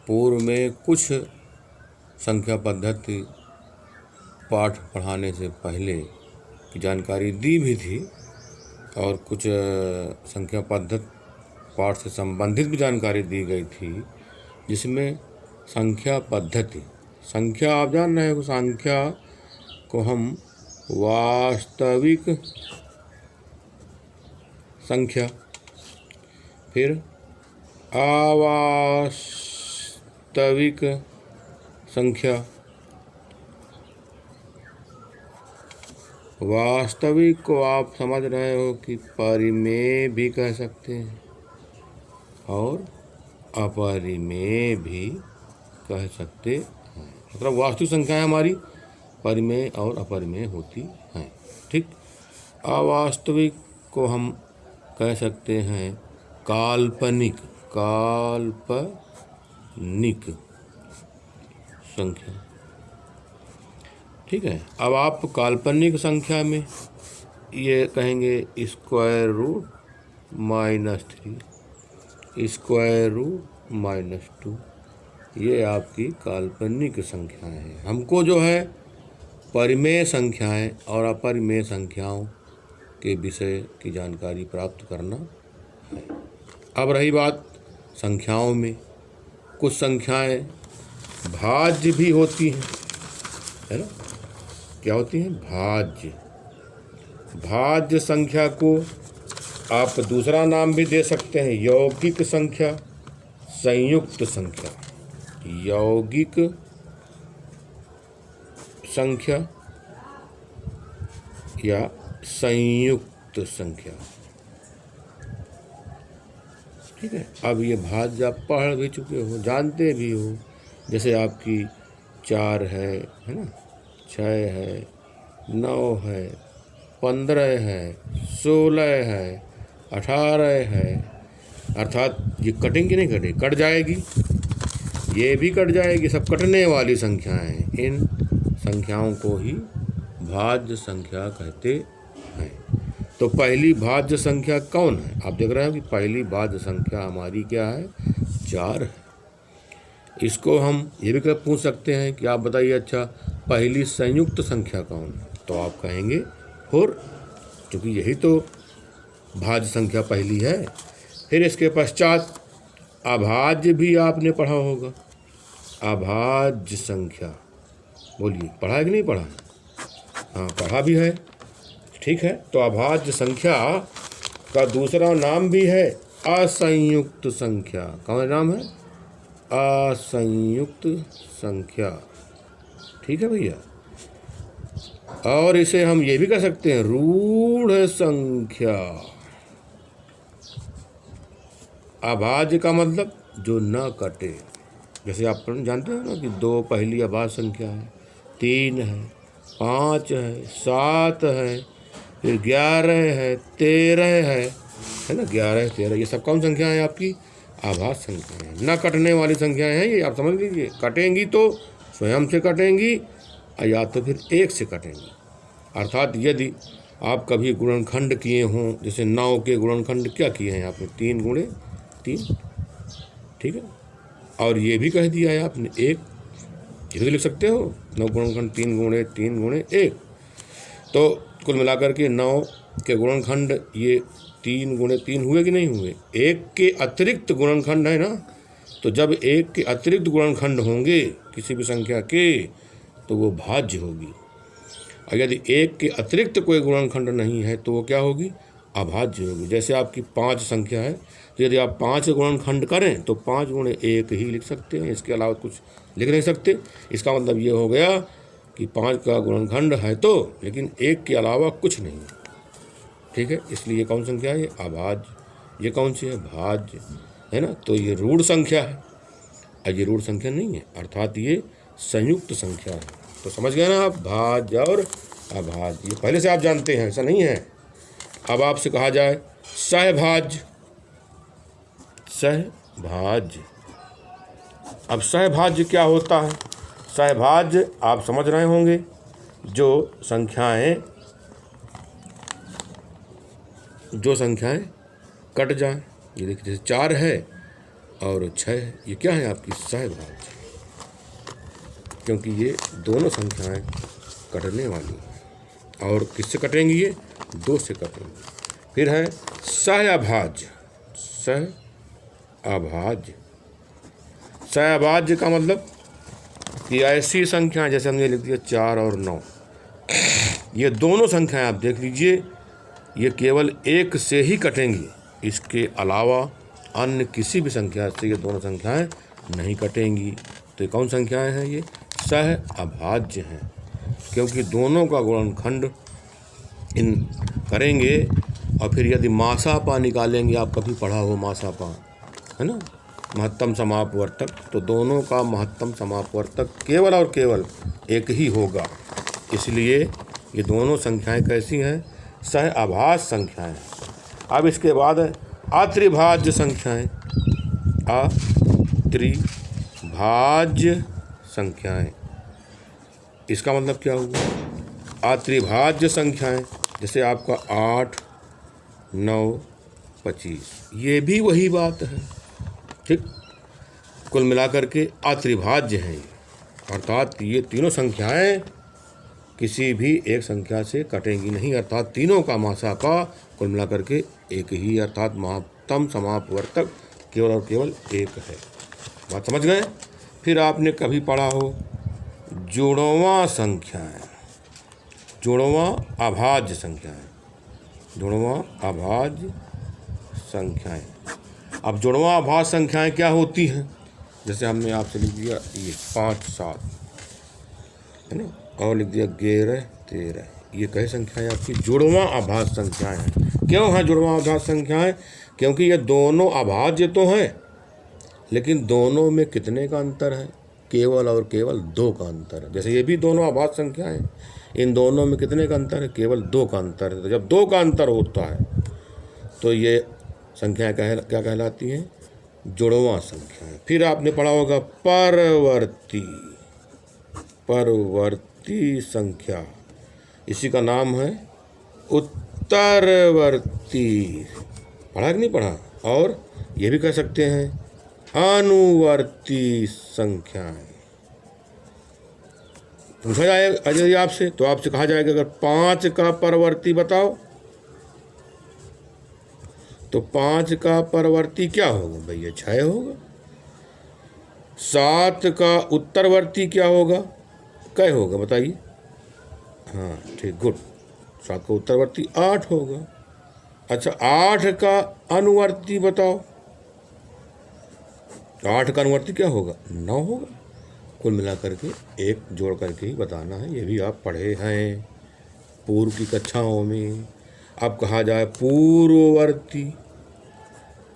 पूर्व में कुछ संख्या पद्धति पाठ पढ़ाने से पहले की जानकारी दी भी थी और कुछ संख्या पद्धति पाठ से संबंधित भी जानकारी दी गई थी, जिसमें संख्या पद्धति, संख्या आप जान रहे हो, संख्या को हम वास्तविक संख्या, फिर अवास्तविक संख्या, वास्तविक को आप समझ रहे हो कि परिमेय भी कह सकते हैं और अपरिमेय भी कह सकते हैं। मतलब वास्तविक संख्याएं हमारी परिमेय और अपरिमेय होती हैं। ठीक। अवास्तविक को हम कह सकते हैं काल्पनिक संख्या। ठीक है। अब आप काल्पनिक संख्या में ये कहेंगे स्क्वायर रूट -3, स्क्वायर रूट -2, ये आपकी काल्पनिक संख्याएं हैं। हमको जो है परिमेय संख्याएं और अपरिमेय संख्याओं के विषय की जानकारी प्राप्त करना है। अब रही बात संख्याओं में, कुछ संख्याएं भाज्य भी होती हैं, है ना। क्या होती हैं? भाज्य। भाज्य संख्या को आप दूसरा नाम भी दे सकते हैं, यौगिक संख्या, संयुक्त संख्या। यौगिक संख्या या संयुक्त संख्या। ठीक है। अब ये भाज्य आप पढ़ भी चुके हो, जानते भी हो। जैसे आपकी 4 है ना, 6 है, 9 है, 15 है, 16 है, 18 है। अर्थात ये कटेंगी नहीं, कट जाएगी, ये भी कट जाएगी, सब कटने वाली संख्याएं हैं। इन संख्याओं को ही भाज्य संख्या कहते हैं। तो पहली भाज्य संख्या कौन है? आप देख रहे हो कि पहली भाज्य संख्या हमारी क्या है? 4 है। इसको हम ये भी पूछ सकते हैं कि आप बताइए, अच्छा पहली संयुक्त संख्या कौन है? तो आप कहेंगे 4, क्योंकि यही तो भाज्य संख्या पहली है। फिर इसके पश्चात अभाज्य भी आपने पढ़ा होगा, अभाज्य संख्या। बोलिए, पढ़ा है कि नहीं पढ़ा? हाँ, पढ़ा भी है। ठीक है। तो अभाज्य संख्या का दूसरा नाम भी है असंयुक्त संख्या। कौन नाम है? असंयुक्त संख्या। ठीक है भैया। और इसे हम ये भी कह सकते हैं रूढ़ संख्या। अभाज्य का मतलब जो न कटे। जैसे आप जानते हो ना कि 2 पहली अभाज्य संख्या है, 3 है, 5 है, 7 है, फिर 11 है, 13 है ना। 11, 13 ये सब कौन संख्याएं हैं? आपकी आभाज्य संख्याएं हैं, न कटने वाली संख्याएं हैं। ये आप समझ लीजिए, कटेंगी तो स्वयं से कटेंगी या तो फिर 1 से कटेंगी। अर्थात यदि आप कभी गुणनखंड किए हों, जैसे 9 के गुणनखंड क्या किए हैं आपने? 3 गुणे 3। ठीक है। और ये भी कह दिया है आपने 1, ये भी लिख सकते हो 9 गुणनखंड 3 गुणे 3 गुणे 1। तो कुल मिलाकर के 9 के गुणनखंड ये 3 गुणे 3 हुए कि नहीं हुए? 1 के अतिरिक्त गुणनखंड है ना। तो जब 1 के अतिरिक्त गुणनखंड होंगे किसी भी संख्या के, तो वो भाज्य होगी। और यदि 1 के अतिरिक्त कोई गुणनखंड नहीं है तो वो क्या होगी? अभाज्य होगी। जैसे आपकी 5 संख्या है, तो यदि आप 5 गुणनखंड करें तो 5 गुणे 1 ही लिख सकते हैं, इसके अलावा कुछ लिख नहीं सकते। इसका मतलब ये हो गया कि 5 का गुणनखंड है तो, लेकिन 1 के अलावा कुछ नहीं। ठीक है। इसलिए कौन संख्या है? ये अभाज्य। ये कौन सी है? भाज्य, है ना। तो ये रूढ़ संख्या है और ये रूढ़ संख्या नहीं है, अर्थात ये संयुक्त संख्या है। तो समझ गए ना आप, भाज्य और अभाज्य। ये पहले से आप जानते हैं, ऐसा नहीं है। अब आपसे कहा जाए सहभाज्य। सहभाज्य, अब सहभाज्य क्या होता है? सहभाज्य आप समझ रहे होंगे, जो संख्याएं कट जाएं। ये देखिए, जैसे 4 है और 6 है, ये क्या है आपकी सहभाज्य, क्योंकि ये दोनों संख्याएं कटने वाली हैं। और किससे कटेंगी? ये 2 से कटेंगी। फिर है सहअभाज्य। सहअभाज्य, सहअभाज्य का मतलब कि ऐसी संख्या, जैसे हमने लिख दिया 4 और 9, ये दोनों संख्याएं आप देख लीजिए, ये केवल 1 से ही कटेंगी, इसके अलावा अन्य किसी भी संख्या से ये दोनों संख्याएं नहीं कटेंगी। तो ये कौन संख्याएं हैं? ये सहअभाज्य हैं, क्योंकि दोनों का गुणनखंड इन करेंगे। और फिर यदि मासापा निकालेंगे, आप कभी पढ़ा हो मासापा, है ना, महत्तम समापवर्तक, तो दोनों का महत्तम समापवर्तक केवल और केवल 1 ही होगा। इसलिए ये दोनों संख्याएं कैसी हैं? सहअभाज्य संख्याएं। अब इसके बाद है अत्रिभाज्य संख्याएं। अत्रिभाज्य संख्याएं, इसका मतलब क्या हुआ? अत्रिभाज्य संख्याएं जैसे आपका 8, 9, 25, ये भी वही बात है, ठीक। कुल मिलाकर के अत्रिभाज्य हैं ये, अर्थात ये तीनों संख्याएं किसी भी एक संख्या से कटेंगी नहीं, अर्थात तीनों का मासापा कुल मिलाकर के 1 ही, अर्थात महत्तम समापवर्तक केवल और केवल 1 है। बात समझ गए? फिर आपने कभी पढ़ा हो जुड़वां संख्याएं, जुड़वां अभाज्य संख्याएं, जुड़वां अभाज्य संख्याएं। अब जुड़वां अभाज्य संख्याएं क्या होती हैं? जैसे हमने आपसे लिख दिया ये 5, 7, है ना, और लिख दिया 11, 13, ये कई संख्याएं आपकी जुड़वां अभाज्य संख्याएं हैं। क्यों हैं जुड़वां अभाज्य संख्याएं? क्योंकि ये दोनों अभाज्य तो हैं, लेकिन दोनों में कितने का अंतर है? केवल और केवल 2 का अंतर है। जैसे ये भी दोनों अभाज्य संख्याएं हैं, इन दोनों में कितने का अंतर है? केवल 2 का अंतर है। तो जब 2 का अंतर होता है तो ये संख्याएं क्या कहलाती हैं? जुड़वां संख्याएं। फिर आपने पढ़ा होगा परवर्ती, परवर्ती संख्या, इसी का नाम है उत्तरवर्ती। पढ़ा कि नहीं पढ़ा? और ये भी कह सकते हैं अनुवर्ती संख्याएं। पूछा जाएगा यदि आपसे, तो आपसे कहा जाएगा अगर 5 का परवर्ती बताओ, तो 5 का परवर्ती क्या होगा भैया? 6 होगा। 7 का उत्तरवर्ती क्या होगा? क्या होगा बताइए? हाँ ठीक, गुड। 7 का उत्तरवर्ती 8 होगा। अच्छा 8 का अनुवर्ती बताओ, 8 का अनुवर्ती क्या होगा? 9 होगा। कुल मिलाकर के 1 जोड़ करके ही बताना है। ये भी आप पढ़े हैं पूर्व की कक्षाओं में। अब कहा जाए पूर्ववर्ती,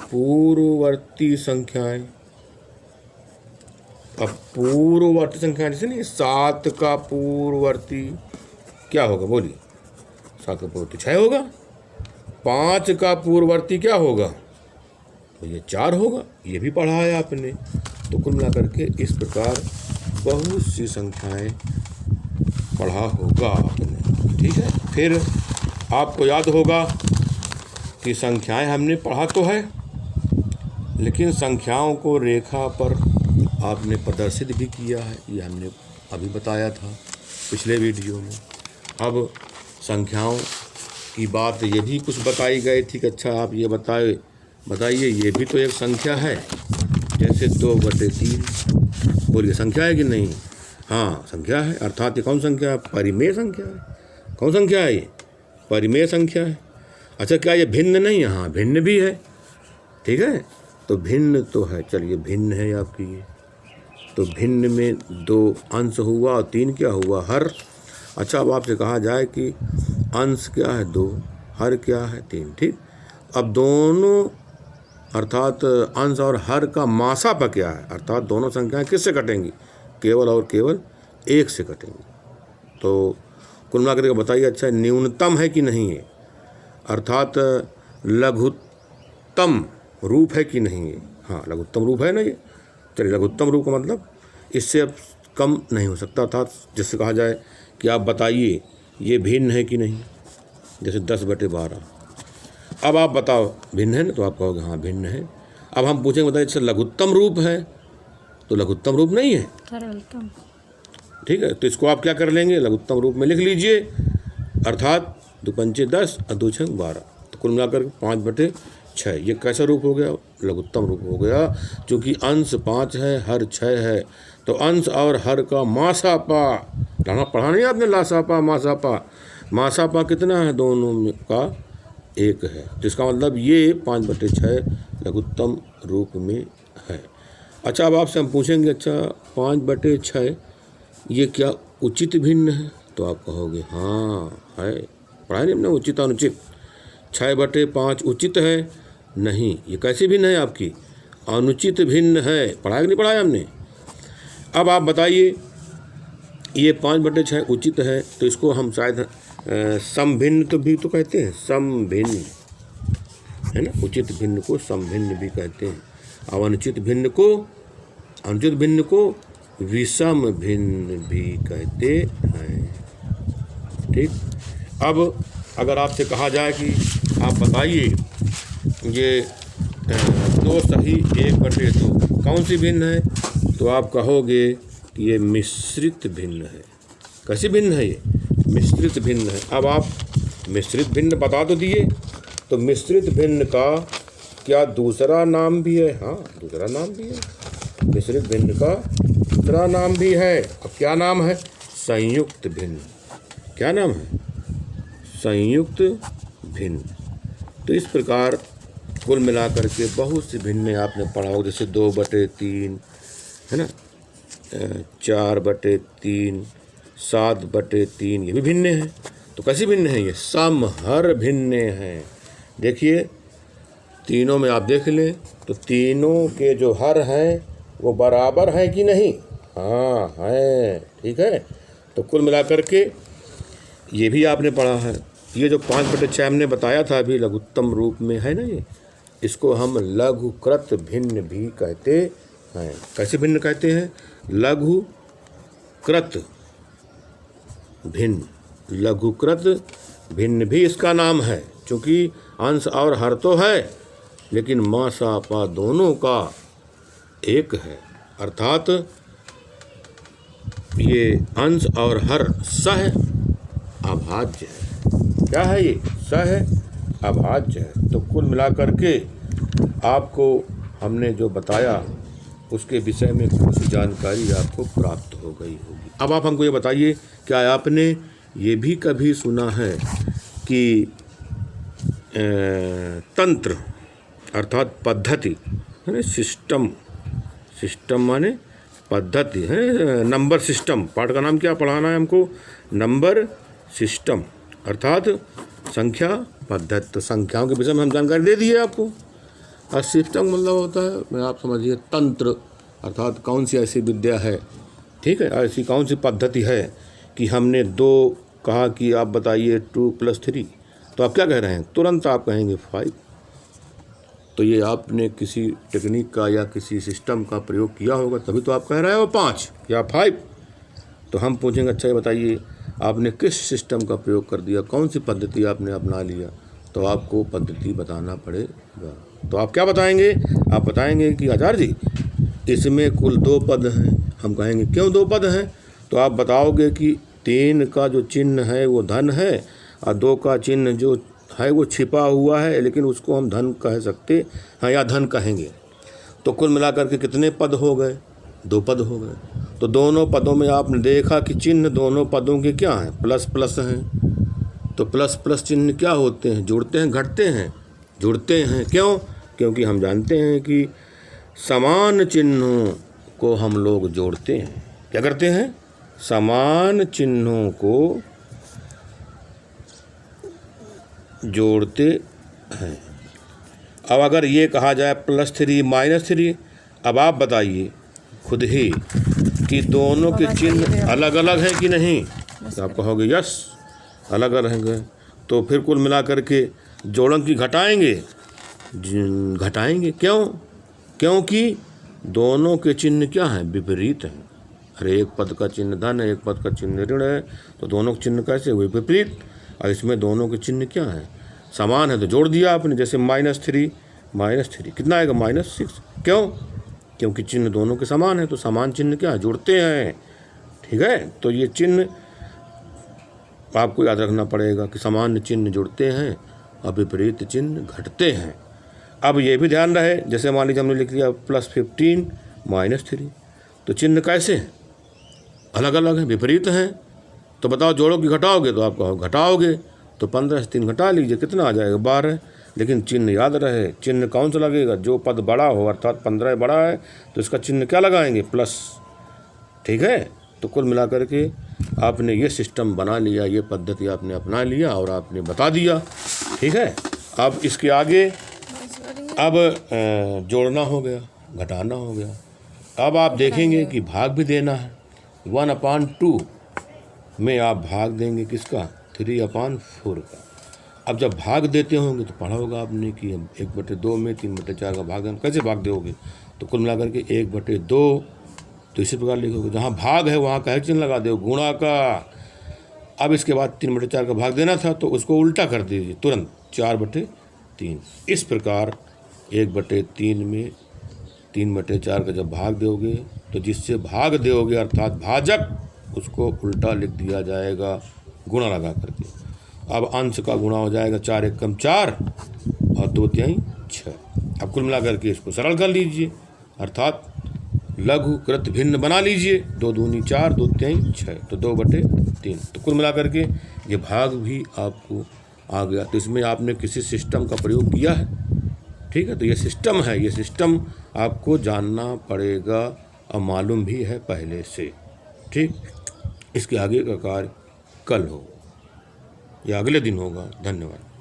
पूर्ववर्ती संख्याएं। अब पूर्ववर्ती संख्याएं जैसे नहीं, 7 का पूर्ववर्ती क्या होगा? बोलिए। 7 का पूर्ववर्ती 6 होगा। 5 का पूर्ववर्ती क्या होगा? तो ये 4 होगा। ये भी पढ़ा है आपने। तो कुल मिलाकर के इस प्रकार बहुत सी संख्याएं पढ़ा होगा आपने, ठीक है। फिर आपको याद होगा कि संख्याएं हमने पढ़ा तो है, लेकिन संख्याओं को रेखा पर आपने प्रदर्शित भी किया है। ये हमने अभी बताया था पिछले वीडियो में। अब संख्याओं की बात ये भी कुछ बताई गई थी कि अच्छा आप ये बताइए ये भी तो एक संख्या है, जैसे 2/3। बोलिए संख्या है कि नहीं? हाँ संख्या है, अर्थात ये कौन संख्या है? परिमेय संख्या है। कौन संख्या है ये? परिमेय संख्या है। अच्छा क्या ये भिन्न नहीं है? हाँ भिन्न भी है, ठीक है। तो भिन्न तो है, चलिए भिन्न है आपकी ये। तो भिन्न में 2 अंश हुआ और 3 क्या हुआ? हर। अच्छा अब आपसे कहा जाए कि अंश क्या है? 2, हर क्या है? 3, ठीक। अब दोनों अर्थात अंश और हर का मासापा क्या है? अर्थात दोनों संख्याएं किससे कटेंगी? केवल और केवल 1 से कटेंगी। तो कुल मिलाकर के बताइए अच्छा न्यूनतम है कि नहीं है? अर्थात लघुत्तम रूप है कि नहीं है? हाँ लघुत्तम रूप है ना ये। चलिए लघुत्तम रूप का मतलब इससे अब कम नहीं हो सकता, अर्थात जिससे कहा जाए कि आप बताइए ये भिन्न है कि नहीं। जैसे 10/12। अब आप बताओ भिन्न है ना, तो आप कहोगे हाँ भिन्न है। अब हम पूछेंगे बताइए अच्छा लघुत्तम रूप है, तो लघुत्तम रूप नहीं है, सरलतम। ठीक है। तो इसको आप क्या कर लेंगे, लघुत्तम रूप में लिख लीजिए, अर्थात 2 पंचे 10 और 2 छंग 12, तो कुल मिलाकर 5/6। ये कैसा रूप हो गया, लघुत्तम रूप हो गया, क्योंकि अंश 5 है, हर 6 है। तो अंश और हर का मासापा, पढ़ा नहीं आपने, लासापा मासापा, मासापा कितना है, दोनों में का 1 है। तो इसका मतलब ये 5/6 लघुत्तम रूप में है। अच्छा, अब आपसे हम पूछेंगे अच्छा 5/6 ये क्या उचित भिन्न है, तो आप कहोगे हाँ है, पढ़ा नहीं हमने उचित अनुचित। 6/5 उचित है, नहीं, ये कैसी भिन्न है आपकी, अनुचित भिन्न है, पढ़ाया कि नहीं पढ़ाया हमने। अब आप बताइए, ये 5/6 उचित है, तो इसको हम शायद समभिन्न तो भी तो कहते हैं, समभिन्न है ना, उचित भिन्न को समभिन्न भी कहते हैं, और अनुचित भिन्न को विषम भिन्न भी कहते हैं, ठीक। अब अगर आपसे कहा जाए कि आप बताइए ये 2 सही 1/2 कौन सी भिन्न है, तो आप कहोगे कि ये मिश्रित भिन्न है। कैसी भिन्न है, ये मिश्रित भिन्न है। अब आप मिश्रित भिन्न बता तो दिए, तो मिश्रित भिन्न का क्या दूसरा नाम भी है, हाँ दूसरा नाम भी है, मिश्रित भिन्न का दूसरा नाम भी है। अब क्या नाम है, संयुक्त भिन्न। क्या नाम है, संयुक्त भिन्न। तो इस प्रकार कुल मिलाकर के बहुत सी भिन्न आपने पढ़ा हो, जैसे 2/3 है ना, 4/3, 7/3, ये भी भिन्न है। तो कैसी भिन्न है, ये समहर भिन्न है। देखिए तीनों में आप देख लें तो तीनों के जो हर हैं वो बराबर हैं कि नहीं, हाँ हैं, ठीक है। तो कुल मिलाकर के ये भी आपने पढ़ा है। ये जो 5/6 हमने बताया था अभी लघुत्तम रूप में है ना, ये इसको हम लघुकृत भिन्न भी कहते हैं। कैसे भिन्न कहते हैं, लघुकृत भिन्न, लघुकृत भिन्न भी इसका नाम है, क्योंकि अंश और हर तो है, लेकिन मासापा दोनों का 1 है, अर्थात ये अंश और हर सह अभाज्य है। क्या है ये, सह अभाज्य है। तो कुल मिलाकर के आपको हमने जो बताया उसके विषय में कुछ जानकारी आपको प्राप्त हो गई होगी। अब आप हमको ये बताइए, क्या आपने ये भी कभी सुना है कि तंत्र अर्थात पद्धति है ना, सिस्टम माने पद्धति है, नंबर सिस्टम, पाठ का नाम क्या पढ़ाना है हमको, नंबर सिस्टम अर्थात संख्या पद्धति। तो संख्याओं के विषय में हम जानकारी दे दी है आपको। और सिस्टम मतलब होता है, मैं आप समझिए तंत्र, अर्थात कौन सी ऐसी विद्या है, ठीक है, ऐसी कौन सी पद्धति है कि हमने 2 कहा कि आप बताइए 2 + 3, तो आप क्या कह रहे हैं, तुरंत आप कहेंगे 5। तो ये आपने किसी टेक्निक का या किसी सिस्टम का प्रयोग किया होगा, तभी तो आप कह रहे हो 5 या 5। तो हम पूछेंगे अच्छा ये बताइए आपने किस सिस्टम का प्रयोग कर दिया, कौन सी पद्धति आपने अपना लिया, तो आपको पद्धति बताना पड़ेगा। तो आप क्या बताएंगे, आप बताएंगे कि आचार्य जी इसमें कुल 2 पद हैं। हम कहेंगे क्यों 2 पद हैं, तो आप बताओगे कि 3 का जो चिन्ह है वो धन है, और 2 का चिन्ह जो है वो छिपा हुआ है, लेकिन उसको हम धन कह सकते हैं या धन कहेंगे। तो कुल मिलाकर के कितने पद हो गए, 2 पद हो गए। तो दोनों पदों में आपने देखा कि चिन्ह दोनों पदों के क्या हैं, प्लस हैं। तो प्लस चिन्ह क्या होते हैं, जुड़ते हैं घटते हैं, जुड़ते हैं। क्यों, क्योंकि हम जानते हैं कि समान चिन्हों को हम लोग जोड़ते हैं। क्या करते हैं, समान चिन्हों को जोड़ते हैं। अब अगर ये कहा जाए +3 -3, अब आप बताइए खुद ही कि दोनों के चिन्ह अलग अलग हैं कि नहीं, तो आप कहोगे यस अलग अलग हैं। तो फिर कुल मिलाकर के जोड़ों की घटाएंगे, क्यों, क्योंकि दोनों के चिन्ह क्या हैं, विपरीत हैं। अरे एक पद का चिन्ह धन है, एक पद का चिन्ह ऋण है, तो दोनों के चिन्ह कैसे हुए, विपरीत। और इसमें दोनों के चिन्ह क्या हैं, समान है, तो जोड़ दिया आपने। जैसे -3 -3 कितना आएगा -6। क्यों? क्योंकि चिन्ह दोनों के समान है, तो समान चिन्ह क्या जुड़ते हैं। ठीक है, तो ये चिन्ह आपको याद रखना पड़ेगा कि समान चिन्ह जुड़ते हैं और विपरीत चिन्ह घटते हैं। अब ये भी ध्यान रहे, जैसे मान लीजिए हमने लिख लिया +15 -3, तो चिन्ह कैसे हैं? अलग अलग हैं, विपरीत हैं। तो बताओ जोड़ोगे कि घटाओगे? तो आप कहो घटाओगे, तो 15 से 3 घटा लीजिए, कितना आ जाएगा 12। लेकिन चिन्ह याद रहे, चिन्ह कौन सा लगेगा? जो पद बड़ा हो, अर्थात 15 बड़ा है तो इसका चिन्ह क्या लगाएंगे? प्लस। ठीक है, तो कुल मिलाकर के आपने ये सिस्टम बना लिया, ये पद्धति आपने अपना लिया और आपने बता दिया। ठीक है, अब इसके आगे अब जोड़ना हो गया, घटाना हो गया। अब आप देखेंगे कि भाग भी देना है। 1/2 में आप भाग देंगे किसका? 3/4 का। अब जब भाग देते होंगे तो पढ़ा होगा आपने कि 1/2 में 3/4 का भाग देना। कैसे भाग दोगे? तो कुल मिलाकर के 1/2, तो इसी प्रकार लिखोगे, जहाँ भाग है वहाँ का चिन्ह लगा दो, गुणा का। अब इसके बाद 3/4 का भाग देना था तो उसको उल्टा कर दीजिए तुरंत, 4/3। इस प्रकार 1/3 में 3/4 का जब भाग दोगे तो जिससे भाग दोगे अर्थात भाजक, उसको उल्टा लिख दिया जाएगा गुणा लगा करके। अब अंश का गुणा हो जाएगा, 4 × 4 और 2 × 6। अब कुल मिला करके इसको सरल कर लीजिए, अर्थात लघु कृत भिन्न बना लीजिए। 2 दूनी 4, 2 × 6, तो 2/3। तो कुल मिला करके ये भाग भी आपको आ गया। तो इसमें आपने किसी सिस्टम का प्रयोग किया है। ठीक है, तो ये सिस्टम है, ये सिस्टम आपको जानना पड़ेगा और मालूम भी है पहले से। ठीक, इसके आगे का कार्य कल हो या अगले दिन होगा। धन्यवाद।